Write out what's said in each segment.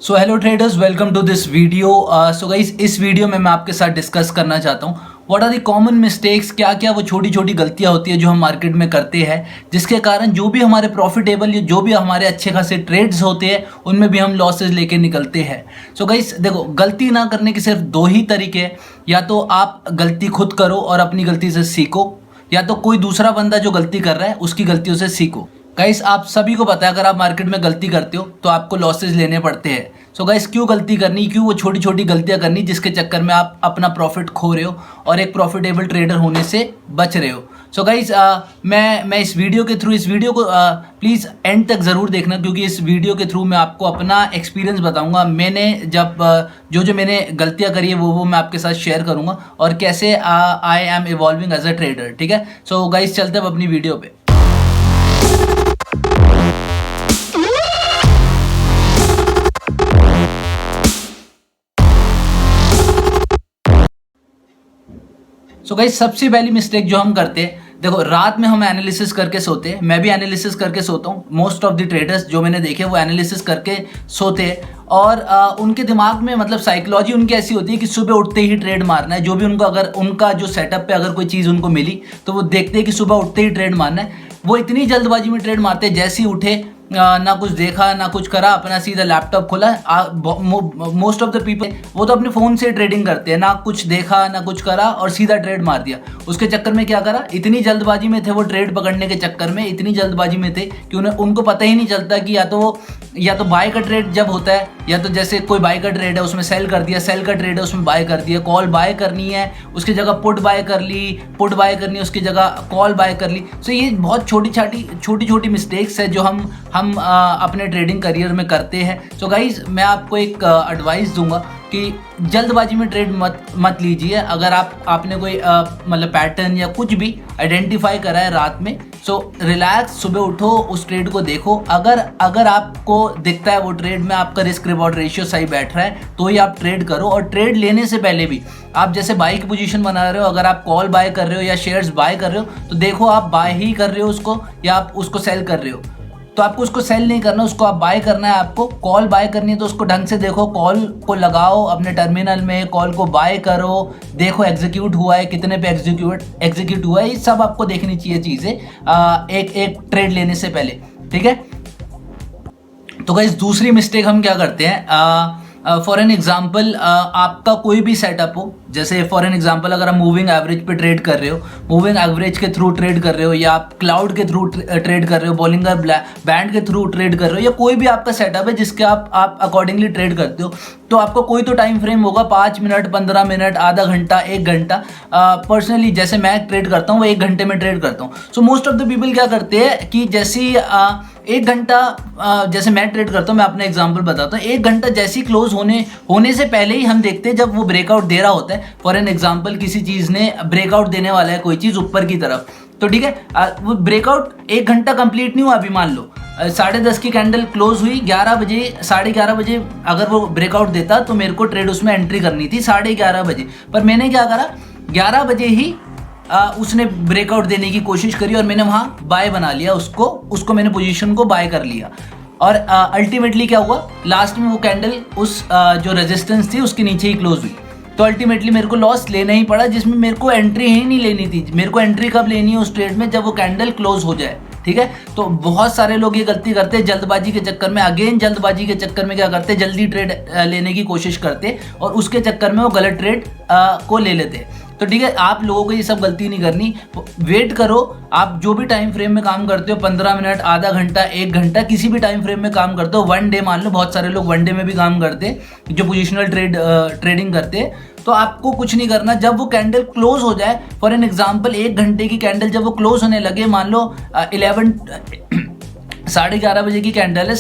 So hello traders, welcome to this video. So guys, इस video में मैं आपके साथ डिस्कस करना चाहता हूँ what are the common mistakes. क्या क्या वो छोटी छोटी गलतियाँ होती है जो हम मार्केट में करते हैं, जिसके कारण जो भी हमारे प्रॉफिटेबल या जो भी हमारे अच्छे खासे ट्रेड्स होते हैं उनमें भी हम लॉसेज लेके निकलते हैं। सो गाइस देखो, गलती ना करने के सिर्फ दो ही तरीके हैं। या तो आप गलती खुद करो और अपनी गलती से सीखो, या तो कोई दूसरा बंदा जो गलती कर रहा है उसकी गलतियों से सीखो। गाइस, आप सभी को पता है अगर आप मार्केट में गलती करते हो तो आपको लॉसेज लेने पड़ते हैं। सो गाइस, क्यों गलती करनी, क्यों वो छोटी छोटी गलतियां करनी जिसके चक्कर में आप अपना प्रॉफिट खो रहे हो और एक प्रॉफिटेबल ट्रेडर होने से बच रहे हो। सो गाइस, मैं इस वीडियो के थ्रू, इस वीडियो को प्लीज़ एंड तक ज़रूर देखना, क्योंकि इस वीडियो के थ्रू मैं आपको अपना एक्सपीरियंस बताऊंगा। मैंने जब जो मैंने गलतियां करी है वो मैं आपके साथ शेयर करूंगा और कैसे I am evolving as a trader. ठीक है, सो गाइस चलते हैं अपनी वीडियो पे। सो गाइस, सबसे पहली मिस्टेक जो हम करते हैं, देखो रात में हम एनालिसिस करके सोते हैं। मैं भी एनालिसिस करके सोता हूँ। मोस्ट ऑफ द ट्रेडर्स जो मैंने देखे वो एनालिसिस करके सोते हैं और उनके दिमाग में मतलब साइकोलॉजी उनकी ऐसी होती है कि सुबह उठते ही ट्रेड मारना है। जो भी उनको, अगर उनका जो सेटअप पे अगर कोई चीज़ उनको मिली तो वो देखते हैं कि सुबह उठते ही ट्रेड मारना है। वो इतनी जल्दबाजी में ट्रेड मारते हैं, जैसे ही उठे ना कुछ देखा ना कुछ करा, अपना सीधा लैपटॉप खोला। मोस्ट ऑफ द पीपल वो तो अपने फ़ोन से ट्रेडिंग करते हैं, ना कुछ देखा ना कुछ करा और सीधा ट्रेड मार दिया। उसके चक्कर में क्या करा, इतनी जल्दबाजी में थे वो, ट्रेड पकड़ने के चक्कर में इतनी जल्दबाजी में थे कि उनको पता ही नहीं चलता कि या तो बाय का ट्रेड जब होता है, या तो जैसे कोई बाय का ट्रेड है उसमें सेल कर दिया, सेल का ट्रेड है उसमें बाय कर दिया, कॉल बाय करनी है उसकी जगह पुट बाय कर ली, पुट बाय करनी है उसकी जगह कॉल बाय कर ली। सो ये बहुत छोटी छोटी मिस्टेक्स है जो हम अपने ट्रेडिंग करियर में करते हैं। सो गाइज, मैं आपको एक एडवाइस दूंगा कि जल्दबाजी में ट्रेड मत लीजिए। अगर आपने कोई मतलब पैटर्न या कुछ भी आइडेंटिफाई करा है रात में, सो रिलैक्स, सुबह उठो, उस ट्रेड को देखो। अगर आपको दिखता है वो ट्रेड में आपका रिस्क रिवॉर्ड रेशियो सही बैठ रहा है तो ही आप ट्रेड करो। और ट्रेड लेने से पहले भी आप जैसे बाई की पोजीशन बना रहे हो, अगर आप कॉल बाय कर रहे हो या शेयर्स बाय कर रहे हो तो देखो आप बाय ही कर रहे हो उसको या आप उसको सेल कर रहे हो। तो आपको उसको सेल नहीं करना, उसको आप बाय करना है। आपको कॉल बाय करनी है तो उसको ढंग से देखो, कॉल को लगाओ अपने टर्मिनल में, कॉल को बाय करो, देखो एग्जीक्यूट हुआ है, कितने पे एग्जीक्यूट हुआ है। ये सब आपको देखनी चाहिए चीज़ें एक ट्रेड लेने से पहले। ठीक है, तो गाइस दूसरी मिस्टेक हम क्या करते हैं, फॉर एन एग्जाम्पल आपका कोई भी सेटअप हो, जैसे फॉर एन एग्जाम्पल अगर आप मूविंग एवरेज पे ट्रेड कर रहे हो, मूविंग एवरेज के थ्रू ट्रेड कर रहे हो, या आप क्लाउड के थ्रू ट्रेड कर रहे हो, बॉलिंगर बैंड के थ्रू ट्रेड कर रहे हो, या कोई भी आपका सेटअप है जिसके आप अकॉर्डिंगली ट्रेड करते हो, तो आपको कोई तो टाइम फ्रेम होगा, 5 मिनट, 15 मिनट, आधा घंटा, 1 घंटा। पर्सनली जैसे मैं ट्रेड करता हूँ वो 1 घंटे में ट्रेड करता हूँ। So most of the people क्या करते हैं कि जैसे 1 घंटा, जैसे मैं ट्रेड करता हूँ, मैं अपना एग्जांपल बताता हूँ, 1 घंटा जैसे ही क्लोज होने से पहले ही हम देखते हैं जब वो ब्रेकआउट दे रहा होता है। फॉर एन एग्जांपल किसी चीज़ ने ब्रेकआउट देने वाला है, कोई चीज़ ऊपर की तरफ, तो ठीक है, वो ब्रेकआउट 1 घंटा कंप्लीट नहीं हुआ, अभी मान लो 10:30 की कैंडल क्लोज हुई, 11 बजे, 11:30 बजे अगर वो ब्रेकआउट देता तो मेरे को ट्रेड उसमें एंट्री करनी थी 11:30 बजे। पर मैंने क्या करा, 11 बजे ही उसने ब्रेकआउट देने की कोशिश करी और मैंने वहाँ बाय बना लिया, उसको मैंने पोजीशन को बाय कर लिया। और अल्टीमेटली क्या हुआ, लास्ट में वो कैंडल उस जो रेजिस्टेंस थी उसके नीचे ही क्लोज हुई। तो अल्टीमेटली मेरे को लॉस लेना ही पड़ा, जिसमें मेरे को एंट्री ही नहीं लेनी थी। मेरे को एंट्री कब लेनी है, उस ट्रेड में जब वो कैंडल क्लोज हो जाए। ठीक है, तो बहुत सारे लोग ये गलती करते हैं जल्दबाजी के चक्कर में। अगेन जल्दबाजी के चक्कर में क्या करते हैं, जल्दी ट्रेड लेने की कोशिश करते हैं और उसके चक्कर में वो गलत ट्रेड को ले लेते हैं। तो ठीक है, आप लोगों को ये सब गलती नहीं करनी। वेट करो, आप जो भी टाइम फ्रेम में काम करते हो, 15 मिनट, आधा घंटा, 1 घंटा, किसी भी टाइम फ्रेम में काम करते हो, 1 डे मान लो, बहुत सारे लोग 1 डे में भी काम करते हैं जो पोजिशनल ट्रेडिंग करते हैं। तो आपको कुछ नहीं करना, जब वो कैंडल क्लोज हो जाए, फॉर एन एग्जाम्पल 1 घंटे की कैंडल जब वो क्लोज होने लगे, मान लो 11:30 बजे की कैंडल है,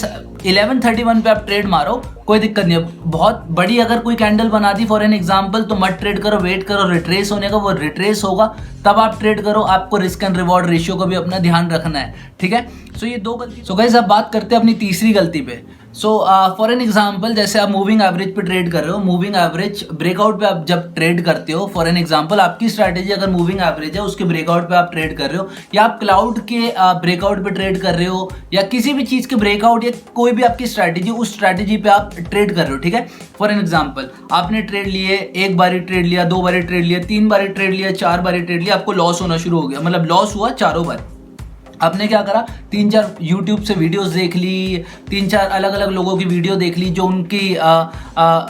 11:31 पे आप ट्रेड मारो, कोई दिक्कत नहीं है। बहुत बड़ी अगर कोई कैंडल बना दी फॉर एन एग्जांपल तो मत ट्रेड करो, वेट करो रिट्रेस होने का, वो रिट्रेस होगा तब आप ट्रेड करो। आपको रिस्क एंड रिवॉर्ड रेशियो का भी अपना ध्यान रखना है। ठीक है, सो ये 2 गलती। सो गाइस, अब बात करते हैं अपनी तीसरी गलती पे। सो फॉर एन एग्जांपल जैसे आप मूविंग एवरेज पे ट्रेड कर रहे हो, मूविंग एवरेज ब्रेकआउट पे आप जब ट्रेड करते हो, फॉर एन एग्जांपल आपकी स्ट्रैटेजी अगर मूविंग एवरेज है उसके ब्रेकआउट पे आप ट्रेड कर रहे हो, या आप क्लाउड के ब्रेकआउट पे ट्रेड कर रहे हो, या किसी भी चीज़ के ब्रेकआउट या कोई भी आपकी स्ट्रैटेजी, उस स्ट्रैटेजी पे आप ट्रेड कर रहे हो, ठीक है। फॉर एन एग्जाम्पल आपने ट्रेड लिए, एक बारी ट्रेड लिया, 2 बारी ट्रेड लिया, 3 बारी ट्रेड लिया, 4 बारी ट्रेड लिया, आपको लॉस होना शुरू हो गया, मतलब लॉस हुआ चारों बार। आपने क्या करा, 3-4 यूट्यूब से वीडियोस देख ली, 3-4 अलग अलग लोगों की वीडियो देख ली, जो उनकी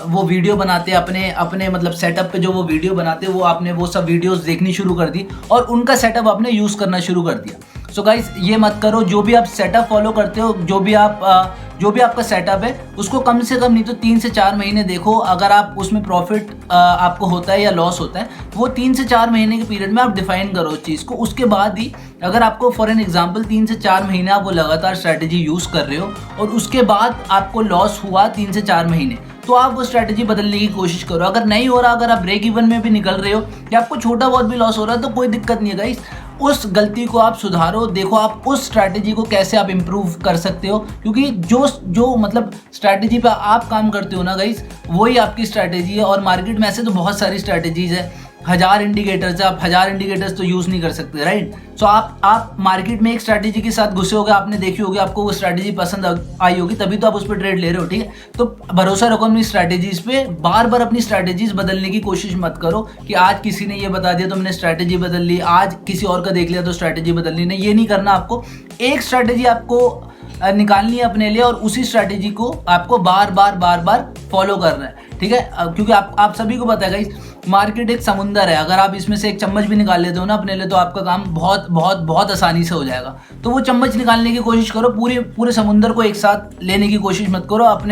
वो वीडियो बनाते हैं अपने मतलब सेटअप पे जो वो वीडियो बनाते हैं, वो आपने वो सब वीडियोस देखनी शुरू कर दी और उनका सेटअप आपने यूज़ करना शुरू कर दिया। सो गाइस ये मत करो, जो भी आप सेटअप फॉलो करते हो, जो भी आपका सेटअप है उसको कम से कम नहीं तो 3 से 4 महीने देखो। अगर आप उसमें प्रॉफिट आपको होता है या लॉस होता है, वो 3 से 4 महीने के पीरियड में आप डिफाइन करो उस चीज़ को। उसके बाद ही अगर आपको फॉर एन एग्जांपल 3 से 4 महीने आप वो लगातार स्ट्रैटेजी यूज़ कर रहे हो और उसके बाद आपको लॉस हुआ 3 से 4 महीने, तो आप वो स्ट्रैटेजी बदलने की कोशिश करो। अगर नहीं हो रहा, अगर आप ब्रेक इवन में भी निकल रहे हो या आपको छोटा बहुत भी लॉस हो रहा है, तो कोई दिक्कत नहीं है गाइस, उस गलती को आप सुधारो। देखो आप उस स्ट्रैटेजी को कैसे आप इम्प्रूव कर सकते हो, क्योंकि जो मतलब स्ट्रैटेजी पे आप काम करते हो ना गाइस, वही आपकी स्ट्रैटेजी है। और मार्केट में ऐसे तो बहुत सारी स्ट्रैटेजीज है, 1000 इंडिकेटर्स है, आप 1000 इंडिकेटर्स तो यूज़ नहीं कर सकते, राइट। सो आप मार्केट में एक स्ट्रैटेजी के साथ घुसे होगे, आपने देखी होगी, आपको वो स्ट्रैटेजी पसंद आई होगी, तभी तो आप उस पर ट्रेड ले रहे हो, ठीक है। तो भरोसा रखो अपनी स्ट्रैटेजीज पे, बार बार अपनी स्ट्रैटेजीज बदलने की कोशिश मत करो कि आज किसी ने ये बता दिया तो मैंने स्ट्रैटेजी बदल ली, आज किसी और का देख लिया तो स्ट्रैटेजी बदल ली। नहीं, ये नहीं करना आपको। एक स्ट्रैटेजी आपको निकालनी है अपने लिए और उसी स्ट्रैटेजी को आपको बार बार फॉलो करना है, ठीक है। क्योंकि आप सभी को पता है गाइस, मार्केट एक समुंदर है। अगर आप इसमें से एक चम्मच भी निकाल लेते हो ना अपने लिए, तो आपका काम बहुत बहुत बहुत आसानी से हो जाएगा। तो वो चम्मच निकालने की कोशिश करो, पूरे समुंदर को एक साथ लेने की कोशिश मत करो। आप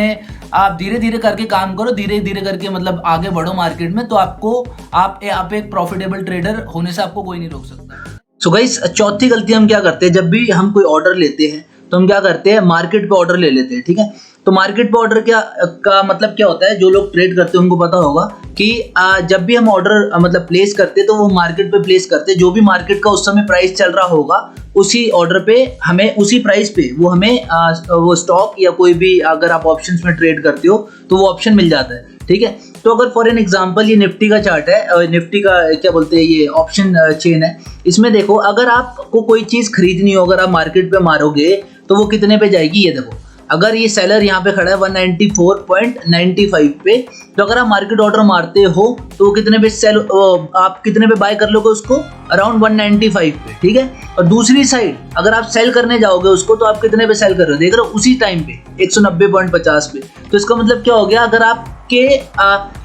धीरे धीरे करके काम करो, धीरे धीरे करके मतलब आगे बढ़ो मार्केट में, तो आप एक प्रॉफिटेबल ट्रेडर होने से आपको कोई नहीं रोक सकता। सो गाइस चौथी गलती हम क्या करते हैं, जब भी हम कोई ऑर्डर लेते हैं तो हम क्या करते हैं, मार्केट पे ऑर्डर ले लेते हैं, ठीक है। तो मार्केट पे ऑर्डर का मतलब क्या होता है, जो लोग ट्रेड करते हैं उनको पता होगा कि जब भी हम ऑर्डर मतलब प्लेस करते हैं तो वो मार्केट पे प्लेस करते हैं। जो भी मार्केट का उस समय प्राइस चल रहा होगा, उसी ऑर्डर पे हमें, उसी प्राइस पे वो हमें वो स्टॉक या कोई भी, अगर आप ऑप्शंस में ट्रेड करते हो तो वो ऑप्शन मिल जाता है, ठीक है। तो अगर फॉर एन एग्जांपल ये निफ्टी का चार्ट है, निफ्टी का क्या बोलते हैं, ये ऑप्शन चेन है। इसमें देखो, अगर आपको कोई चीज़ खरीदनी हो, अगर आप मार्केट पे मारोगे तो वो कितने पे जाएगी, ये देखो। अगर ये सेलर यहाँ पे खड़ा है 194.95 पे, तो अगर आप मार्केट ऑर्डर मारते हो तो कितने पे आप कितने पे बाय कर लोगे उसको, अराउंड 195 पे, ठीक है। और दूसरी साइड अगर आप सेल करने जाओगे उसको, तो आप कितने पे सेल कर रहे हो, देख रहे हो, उसी टाइम पे 190.50 पे। तो इसका मतलब क्या हो गया, अगर आपके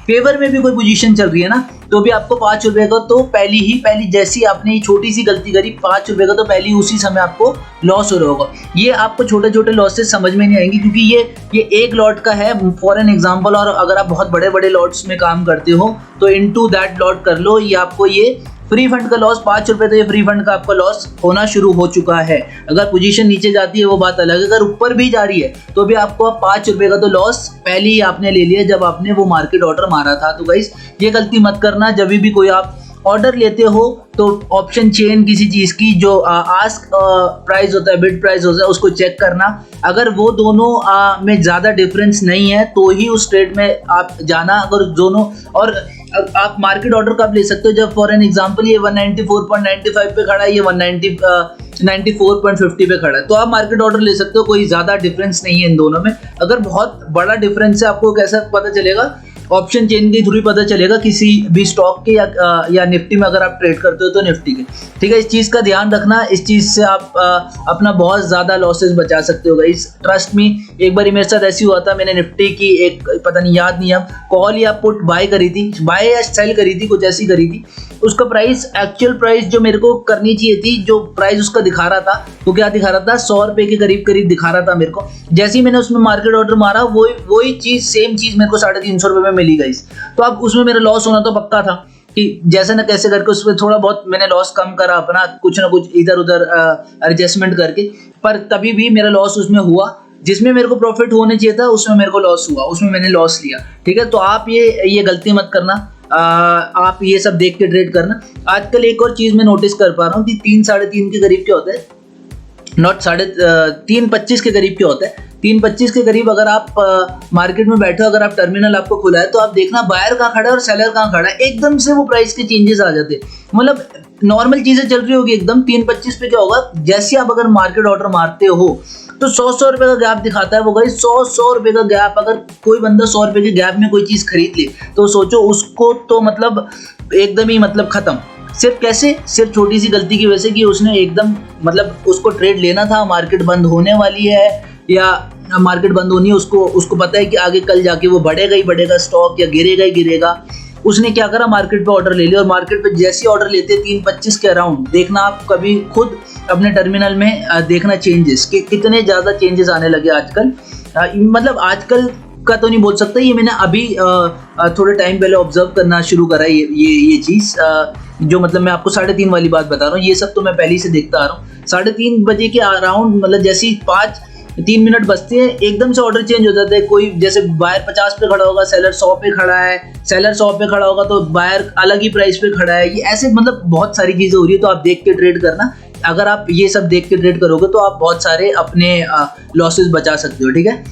फेवर में भी कोई पोजीशन चल रही है ना, तो भी आपको 5 रुपए का तो पहली जैसी आपने ये छोटी सी गलती करी, 5 रुपए का तो पहली उसी समय आपको लॉस हो रहा होगा। ये आपको छोटे छोटे लॉसेस समझ में नहीं आएंगे, क्योंकि ये एक लॉट का है फॉर एन एग्जांपल। और अगर आप बहुत बड़े बड़े लॉट्स में काम करते हो तो इनटू दैट लॉट कर लो, ये आपको ये फ्री फंड का लॉस 5 रुपए, तो ये फ्री फंड का आपका लॉस होना शुरू हो चुका है। अगर पोजीशन नीचे जाती है वो बात अलग है, अगर ऊपर भी जा रही है तो भी आपको 5 रुपए का तो लॉस पहले ही आपने ले लिया जब आपने वो मार्केट ऑर्डर मारा था। तो गाइस ये गलती मत करना, जब भी कोई आप ऑर्डर लेते हो तो ऑप्शन चेन किसी चीज की जो आस्क प्राइस होता है, बिड प्राइस होता है, उसको चेक करना। अगर वो दोनों में ज्यादा डिफरेंस नहीं है तो ही उस ट्रेड में आप जाना। अगर दोनों, और आप मार्केट ऑर्डर कब ले सकते हो, जब फॉर एन एग्जांपल ये 194.95 पे खड़ा है, ये 94.50 पे खड़ा है, तो आप मार्केट ऑर्डर ले सकते हो, कोई ज्यादा डिफरेंस नहीं है इन दोनों में। अगर बहुत बड़ा डिफरेंस है, आपको कैसे पता चलेगा, ऑप्शन चेन के थ्रू ही पता चलेगा, किसी भी स्टॉक के या निफ्टी में अगर आप ट्रेड करते हो तो निफ्टी के, ठीक है। इस चीज़ का ध्यान रखना, इस चीज़ से आप अपना बहुत ज़्यादा लॉसेस बचा सकते हो गाइस, ट्रस्ट मी। एक बार मेरे साथ ऐसी हुआ था, मैंने निफ्टी की एक, पता नहीं, याद नहीं, अब कॉल या पुट बाय करी थी, बाय या सेल करी थी, कुछ ऐसी करी थी। उसका प्राइस, एक्चुअल प्राइस जो मेरे को करनी चाहिए थी, जो प्राइस उसका दिखा रहा था, वो क्या दिखा रहा था, 100 रुपए के करीब दिखा रहा था मेरे को। जैसे ही मैंने उसमें मार्केट ऑर्डर मारा, वही चीज़, सेम चीज़ मेरे को 350 रुपए में मिली गाइस। तो अब उसमें मेरा लॉस होना तो पक्का था कि जैसे ना कैसे करके उसमें थोड़ा बहुत मैंने लॉस कम करा अपना, कुछ ना कुछ इधर उधर एडजस्टमेंट करके, पर तभी भी मेरा लॉस उसमें हुआ। जिसमें मेरे को प्रॉफिट होने चाहिए था उसमें मेरे को लॉस हुआ, उसमें मैंने लॉस लिया, ठीक है। तो आप ये गलती मत करना, आप ये सब देख के ट्रेड करना। आजकल एक और चीज मैं नोटिस कर पा रहा हूँ कि 3-3.5 के करीब क्या होता है, नॉट 3.25 के करीब क्या होता है, 3.25 के करीब अगर आप मार्केट में बैठे हो, अगर आप टर्मिनल आपको खुला है, तो आप देखना बायर कहाँ खड़ा है और सेलर कहाँ खड़ा है, एकदम से वो प्राइस के चेंजेस आ जाते हैं। मतलब नॉर्मल चीजें चल रही होगी एकदम, 3.25 पे क्या होगा, जैसे आप अगर मार्केट ऑर्डर मारते हो तो 100 रुपए का गैप दिखाता है वो गाइस, 100 रुपए का गैप। अगर कोई बंदा 100 रुपए के गैप में कोई चीज खरीद ले तो सोचो उसको तो मतलब एकदम ही मतलब खत्म। सिर्फ कैसे, सिर्फ छोटी सी गलती की वजह से कि उसने एकदम मतलब उसको ट्रेड लेना था, मार्केट बंद होने वाली है या मार्केट बंद होनी है, उसको पता है कि आगे कल जाके वो बढ़ेगा ही बढ़ेगा स्टॉक या गिरेगा ही गिरेगा। उसने क्या करा, मार्केट पे ऑर्डर ले लिया, और मार्केट पे जैसे ही ऑर्डर लेते 3.25 के अराउंड, देखना आप कभी खुद अपने टर्मिनल में देखना चेंजेस कि कितने ज़्यादा चेंजेस आने लगे आजकल। मतलब आजकल का तो नहीं बोल सकता, ये मैंने अभी थोड़े टाइम पहले ऑब्जर्व करना शुरू करा है ये चीज़। जो मतलब मैं आपको 3:30 वाली बात बता रहा हूँ, ये सब तो मैं पहले ही से देखता आ रहा हूँ। 3:30 बजे के अराउंड मतलब जैसे ही 3 मिनट बचते हैं एकदम से ऑर्डर चेंज हो जाता है। कोई जैसे बायर 50 पे खड़ा होगा, सेलर 100 पे खड़ा है, सेलर 100 पे खड़ा होगा तो बायर अलग ही प्राइस पे खड़ा है। ये ऐसे मतलब बहुत सारी चीजें हो रही है, तो आप देख के ट्रेड करना। अगर आप ये सब देख के ट्रेड करोगे तो आप बहुत सारे अपने लॉसेस बचा सकते हो, ठीक है।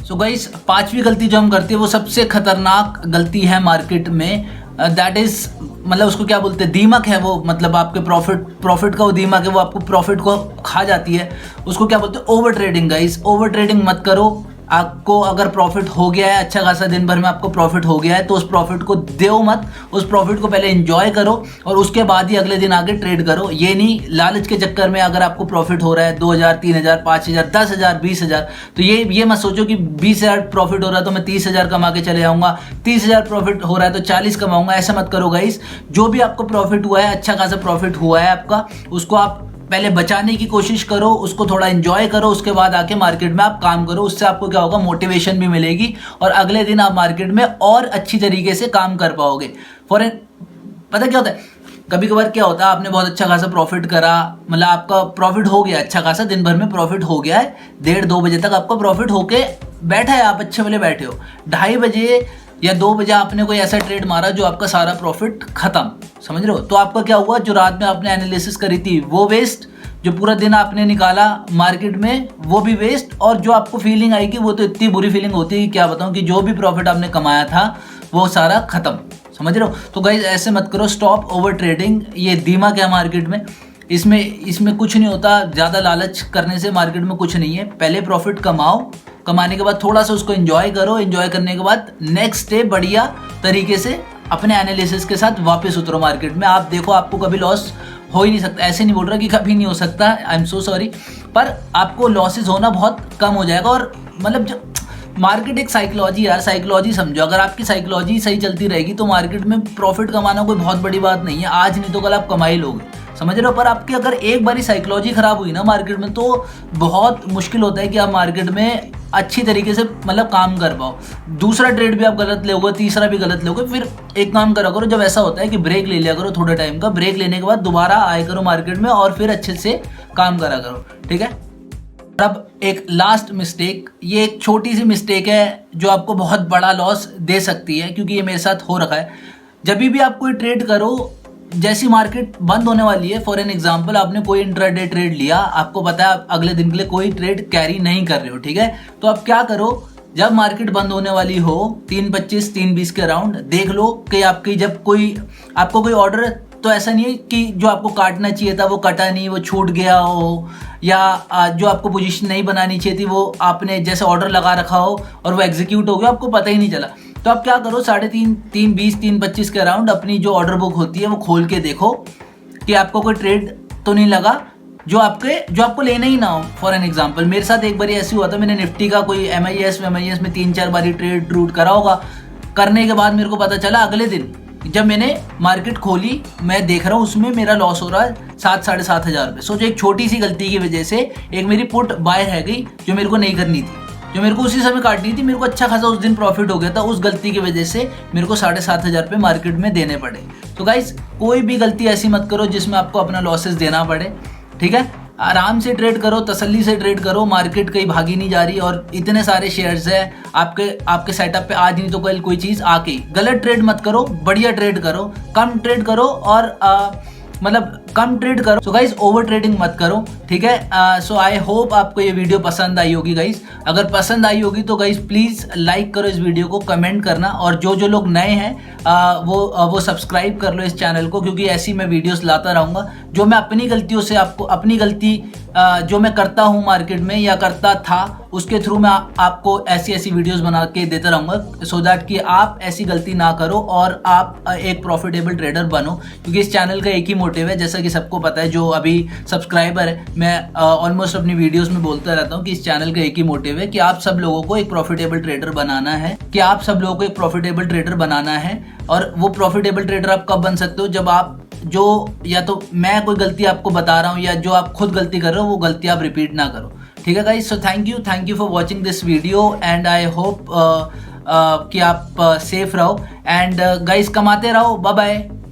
सो गाइस, 5वीं गलती जो हम करते हैं वो सबसे खतरनाक गलती है मार्केट में। दैट इज मतलब उसको क्या बोलते हैं, दीमक है वो। मतलब आपके प्रॉफिट का वो दीमक है, वो आपको प्रॉफिट को खा जाती है। उसको क्या बोलते हैं, over trading. Guys, over trading मत करो। आपको अगर प्रॉफिट हो गया है, अच्छा खासा दिन भर में आपको प्रॉफिट हो गया है, तो उस प्रॉफिट को दो मत। उस प्रॉफिट को पहले एंजॉय करो और उसके बाद ही अगले दिन आगे ट्रेड करो। ये नहीं लालच के चक्कर में अगर आपको प्रॉफिट हो रहा है 2,000, 3,000, 5,000, 10,000, 20,000, तो ये मत सोचो कि 20,000 प्रॉफिट हो रहा है तो मैं 30,000 कमा के चले जाऊंगा, 30,000 प्रॉफिट हो रहा है तो 40 कमाऊंगा। ऐसा मत करो गाइस। जो भी आपको प्रॉफिट हुआ है, अच्छा खासा प्रॉफिट हुआ है आपका, उसको आप पहले बचाने की कोशिश करो, उसको थोड़ा एंजॉय करो, उसके बाद आके मार्केट में आप काम करो। उससे आपको क्या होगा, मोटिवेशन भी मिलेगी और अगले दिन आप मार्केट में और अच्छी तरीके से काम कर पाओगे। पता क्या होता है, कभी कभार क्या होता है, आपने बहुत अच्छा खासा प्रॉफिट करा, मतलब आपका प्रॉफिट हो गया अच्छा खासा, दिन भर में प्रॉफिट हो गया है, 1:30-2 बजे तक आपका प्रॉफिट होके बैठा है, आप अच्छे वाले बैठे हो। 2:30 बजे या 2 बजे आपने कोई ऐसा ट्रेड मारा जो आपका सारा प्रॉफिट खत्म, समझ रहे हो। तो आपका क्या हुआ, जो रात में आपने एनालिसिस करी थी वो वेस्ट, जो पूरा दिन आपने निकाला मार्केट में वो भी वेस्ट, और जो आपको फीलिंग आएगी वो तो इतनी बुरी फीलिंग होती है कि क्या बताऊं, कि जो भी प्रॉफिट आपने कमाया था वो सारा खत्म, समझ रहे हो। तो गाइस ऐसे मत करो, स्टॉप ओवर ट्रेडिंग। ये दीमक है मार्केट में, इसमें कुछ नहीं होता। ज़्यादा लालच करने से मार्केट में कुछ नहीं है। पहले प्रॉफिट कमाओ, कमाने के बाद थोड़ा सा उसको एंजॉय करो, एंजॉय करने के बाद नेक्स्ट डे बढ़िया तरीके से अपने एनालिसिस के साथ वापस उतरो मार्केट में। आप देखो, आपको कभी लॉस हो ही नहीं सकता। ऐसे नहीं बोल रहा कि कभी नहीं हो सकता, आई एम सो सॉरी, पर आपको लॉसेस होना बहुत कम हो जाएगा। और मतलब जो मार्केट एक साइकोलॉजी यार, साइकोलॉजी समझो। अगर आपकी साइकोलॉजी सही चलती रहेगी तो मार्केट में प्रॉफिट कमाना कोई बहुत बड़ी बात नहीं है। आज नहीं तो कल आप कमा ही लोगे, समझ रहे हो। पर आपकी अगर एक बारी साइकोलॉजी खराब हुई ना मार्केट में, तो बहुत मुश्किल होता है कि आप मार्केट में अच्छी तरीके से मतलब काम कर पाओ। दूसरा ट्रेड भी आप गलत लोगे, तीसरा भी गलत लोगे। फिर एक काम करा करो, जब ऐसा होता है कि ब्रेक ले लिया करो थोड़े टाइम का, ब्रेक लेने के बाद दोबारा आए करो मार्केट में और फिर अच्छे से काम करा करो, ठीक है। अब एक लास्ट मिस्टेक, ये एक छोटी सी मिस्टेक है जो आपको बहुत बड़ा लॉस दे सकती है, क्योंकि ये मेरे साथ हो रखा है। जब भी आप कोई ट्रेड करो, जैसी मार्केट बंद होने वाली है, फॉर एन एग्जांपल आपने कोई इंट्राडे ट्रेड लिया, आपको पता है आप अगले दिन के लिए कोई ट्रेड कैरी नहीं कर रहे हो, ठीक है। तो आप क्या करो, जब मार्केट बंद होने वाली हो 3:25, 3:20 के अराउंड, देख लो कि आपकी जब आपको कोई ऑर्डर, तो ऐसा नहीं है कि जो आपको काटना चाहिए था वो कटा नहीं, वो छूट गया हो, या जो आपको पोजीशन नहीं बनानी चाहिए थी वो आपने जैसे ऑर्डर लगा रखा हो और वो एग्जीक्यूट हो गया, आपको पता ही नहीं चला। तो आप क्या करो, 3:30, 3:20, 3:25 के अराउंड अपनी जो ऑर्डर बुक होती है वो खोल के देखो कि आपको कोई ट्रेड तो नहीं लगा जो आपको लेना ही ना हो। फॉर एन एग्जांपल मेरे साथ एक बार ऐसी हुआ था, मैंने निफ्टी का कोई MIS में 3-4 बारी ट्रेड रूट करा होगा। करने के बाद मेरे को पता चला अगले दिन जब मैंने मार्केट खोली, मैं देख रहा हूँ उसमें मेरा लॉस हो रहा है 7-7.5 हज़ार रुपये। सोचो, एक छोटी सी गलती की वजह से एक मेरी पुट बाय रह गई जो मेरे को नहीं करनी थी, जो मेरे को उसी समय काटनी थी। मेरे को अच्छा खासा उस दिन प्रॉफिट हो गया था, उस गलती की वजह से मेरे को 7.5 हज़ार रुपये मार्केट में देने पड़े। तो गाइस, कोई भी गलती ऐसी मत करो जिसमें आपको अपना लॉसेस देना पड़े, ठीक है। आराम से ट्रेड करो, तसल्ली से ट्रेड करो। मार्केट कहीं भागी नहीं जा रही और इतने सारे शेयर्स है आपके सेटअप पे, आज नहीं तो कल कोई चीज़ आके। गलत ट्रेड मत करो, बढ़िया ट्रेड करो, कम ट्रेड करो और मतलब कम ट्रेड करो। सो गाइस ओवर ट्रेडिंग मत करो, ठीक है। सो आई होप आपको ये वीडियो पसंद आई होगी गाइस। अगर पसंद आई होगी तो गाइस प्लीज लाइक करो इस वीडियो को, कमेंट करना, और जो लोग नए हैं वो सब्सक्राइब कर लो इस चैनल को, क्योंकि ऐसी मैं वीडियोस लाता रहूँगा जो मैं अपनी गलतियों से आपको, अपनी गलती जो मैं करता हूँ मार्केट में या करता था उसके थ्रू मैं आपको ऐसी वीडियोस बना के देता रहूँगा, सो दैट कि आप ऐसी गलती ना करो और आप एक प्रॉफिटेबल ट्रेडर बनो। क्योंकि इस चैनल का एक ही मोटिव है, जैसा कि सबको पता है, जो अभी सब्सक्राइबर है, मैं ऑलमोस्ट अपनी वीडियोस में बोलता रहता हूँ कि इस चैनल का एक ही मोटिव है कि आप सब लोगों को एक प्रॉफिटेबल ट्रेडर बनाना है, और वो प्रॉफिटेबल ट्रेडर आप कब बन सकते हो, जब आप या तो मैं कोई गलती आपको बता रहा हूँ या जो आप खुद गलती कर रहे हो वो गलती आप रिपीट ना करो, ठीक है guys. So thank you for watching this video and I hope कि आप सेफ रहो एंड गाइस कमाते रहो। Bye bye.